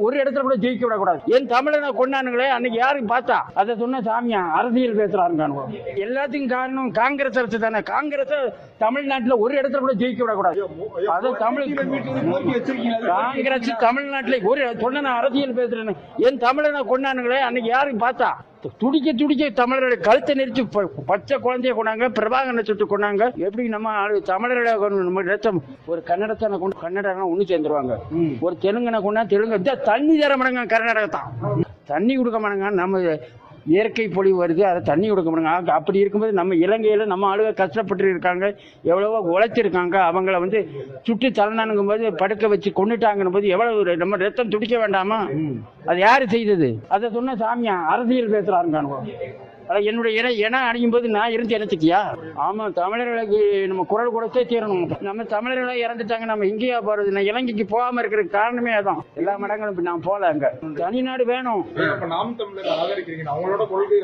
ஒரு இடத்துல கூட ஜெயிக்க விடக்கூடாது. என் தமிழனை கொண்டானுங்களே அன்னைக்கு யாரும் பார்த்தா அதை சொன்ன சாமியா அரசியல் பேசுறாங்க. எல்லாத்துக்கும் காரணம் காங்கிரஸ் அரசு தானே. காங்கிரஸ் தமிழ்நாட்டுல ஒரு இடத்துல கூட ஜெயிக்க விடக்கூடாது. அது தமிழ் காங்கிரஸ் தமிழ்நாட்டுல ஒரு சொன்ன அரசியல் பேசுறேன்னு என் தமிழனை கொண்டானுங்களே அன்னைக்கு யாரும் பார்த்தா துடிக்க துடிக்க தமிழர்களை கழுத்தை நெரிச்சு பச்சை குழந்தைய கொண்டாங்க, பிரபாகரனை சுட்டு கொண்டாங்க. எப்படி நம்ம தமிழர்களை நம்ம ரத்தம் ஒரு கன்னடத்தை கொண்டு கன்னடம் ஒண்ணு சேர்ந்துருவாங்க, ஒரு தெலுங்கனை கொண்டா தெலுங்கு தண்ணி தர மாட்டாங்க. கர்நாடகத்தான் தண்ணி கொடுக்க மாட்டாங்க. நம்ம இயற்கை பொழிவு வருது, அதை தண்ணி கொடுக்க மாட்டாங்க. அப்படி இருக்கும்போது நம்ம இலங்கையில நம்ம ஆளுங்க கஷ்டப்பட்டு இருக்காங்க, எவ்வளவோ உழைச்சிருக்காங்க. அவங்கள சுட்டு தள்ளனானுங்கும் போது படுக்க வச்சு கொண்டுட்டாங்கன்னு போது எவ்வளவு நம்ம ரத்தம் துடிக்க வேண்டாமா? அது யாரு செய்தது? அதை சொன்ன சாமியா அரசியல் பேசுறாருங்க. என்னுடைய இனம் அணியும் போது நான் இருந்து இணைச்சிட்டியா? ஆமா, தமிழர்களுக்கு நம்ம குரல் கொடுத்தே தீரணும். நம்ம தமிழர்களா இறந்துட்டாங்க, நம்ம இங்கேயா போறது? நான் இலங்கைக்கு போகாம இருக்கிறதுக்கு காரணமே அதான். எல்லா மடங்களும் நான் போல அங்க தனி நாடு வேணும். நாம் தமிழர் ஆதரிக்கிறீங்க, அவங்களோட கொள்கை